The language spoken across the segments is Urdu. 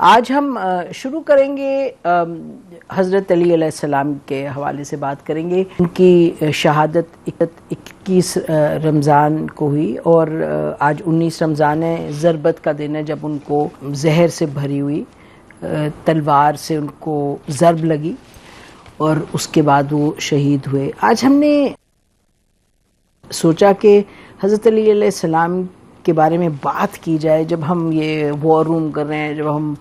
آج ہم شروع کریں گے حضرت علی علیہ السلام کے حوالے سے بات کریں گے. ان کی شہادت 21 رمضان کو ہوئی اور آج 19 رمضان ہے. ضربت کا دن ہے جب ان کو زہر سے بھری ہوئی تلوار سے ان کو ضرب لگی اور اس کے بعد وہ شہید ہوئے. آج ہم نے سوچا کہ حضرت علی علیہ السلام کے بارے میں بات کی جائے. جب ہم یہ وار روم کر رہے ہیں، جب ہم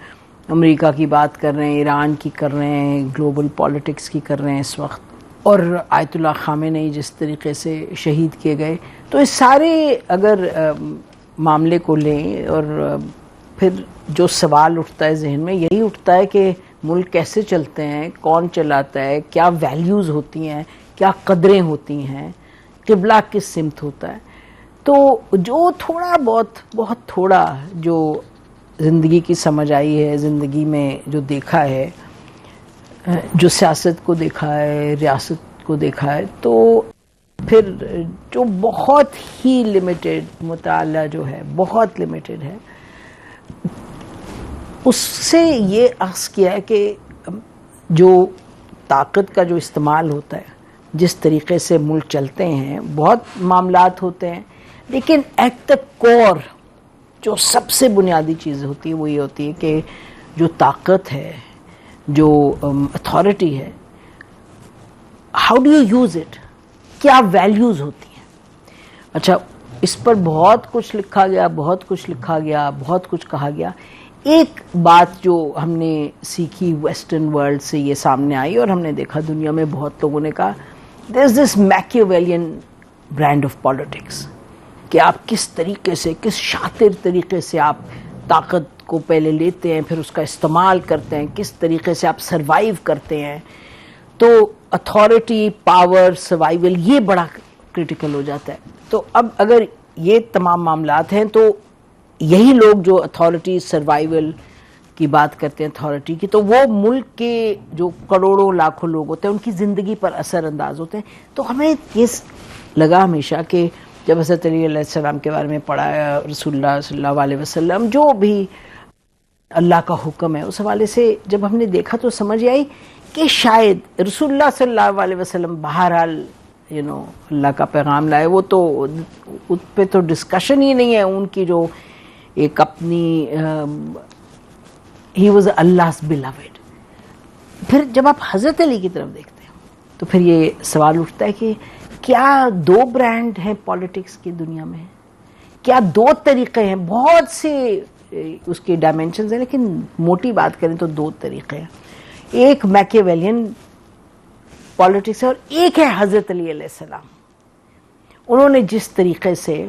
امریکہ کی بات کر رہے ہیں، ایران کی کر رہے ہیں، گلوبل پالیٹکس کی کر رہے ہیں اس وقت، اور آیت اللہ خامنئی جس طریقے سے شہید کیے گئے، تو اس سارے اگر معاملے کو لیں اور پھر جو سوال اٹھتا ہے ذہن میں یہی اٹھتا ہے کہ ملک کیسے چلتے ہیں، کون چلاتا ہے، کیا ویلیوز ہوتی ہیں، کیا قدریں ہوتی ہیں، قبلہ کس سمت ہوتا ہے. تو جو تھوڑا بہت تھوڑا جو زندگی کی سمجھ آئی ہے، زندگی میں جو دیکھا ہے، جو سیاست کو دیکھا ہے، ریاست کو دیکھا ہے، تو پھر جو بہت ہی لمیٹڈ مطالعہ جو ہے، بہت لمیٹڈ ہے، اس سے یہ اخذ کیا ہے کہ جو طاقت کا جو استعمال ہوتا ہے، جس طریقے سے ملک چلتے ہیں، بہت معاملات ہوتے ہیں، لیکن ایٹ دا کور جو سب سے بنیادی چیز ہوتی ہے وہ یہ ہوتی ہے کہ جو طاقت ہے، جو اتھارٹی ہے، how do you use it, کیا ویلیوز ہوتی ہیں. اچھا، اس پر بہت کچھ لکھا گیا، بہت کچھ کہا گیا. ایک بات جو ہم نے سیکھی ویسٹرن ورلڈ سے یہ سامنے آئی اور ہم نے دیکھا دنیا میں بہت لوگوں نے کہا دیر از دس میکیویلین برانڈ آف پالیٹکس، کہ آپ کس طریقے سے، کس شاطر طریقے سے آپ طاقت کو پہلے لیتے ہیں، پھر اس کا استعمال کرتے ہیں، کس طریقے سے آپ سروائیو کرتے ہیں. تو اتھارٹی، پاور، سروائیول، یہ بڑا کرٹیکل ہو جاتا ہے. تو اب اگر یہ تمام معاملات ہیں تو یہی لوگ جو اتھارٹی، سروائیول کی بات کرتے ہیں، اتھارٹی کی، تو وہ ملک کے جو کروڑوں لاکھوں لوگ ہوتے ہیں ان کی زندگی پر اثر انداز ہوتے ہیں. تو ہمیں یہ لگا ہمیشہ کہ جب حضرت علی علیہ السلام کے بارے میں پڑھا، رسول اللہ صلی اللہ علیہ وسلم، جو بھی اللہ کا حکم ہے، اس حوالے سے جب ہم نے دیکھا تو سمجھ آئی کہ شاید رسول اللہ صلی اللہ علیہ وسلم بہرحال اللہ کا پیغام لائے. وہ تو اس پہ تو ڈسکشن ہی نہیں ہے. ان کی جو ایک اپنی ہی واز اللہ's beloved. پھر جب آپ حضرت علی کی طرف دیکھتے ہیں تو پھر یہ سوال اٹھتا ہے کہ کیا دو برانڈ ہیں پالیٹکس کی دنیا میں؟ کیا دو طریقے ہیں؟ بہت سے اس کے ڈائمینشنز ہیں، لیکن موٹی بات کریں تو دو طریقے ہیں. ایک میکیویلین پالیٹکس ہے اور ایک ہے حضرت علی علیہ السلام. انہوں نے جس طریقے سے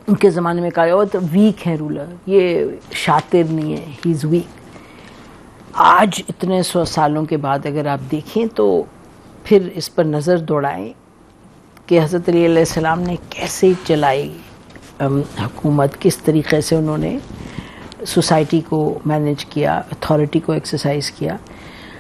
ان کے زمانے میں کہا تو ویک ہے رولر، یہ شاطر نہیں ہے، ہی از ویک. آج اتنے 100 سالوں کے بعد اگر آپ دیکھیں تو پھر اس پر نظر دوڑائیں کہ حضرت علی علیہ السلام نے کیسے چلائی حکومت، کس طریقے سے انہوں نے سوسائٹی کو مینیج کیا، اتھارٹی کو ایکسرسائز کیا.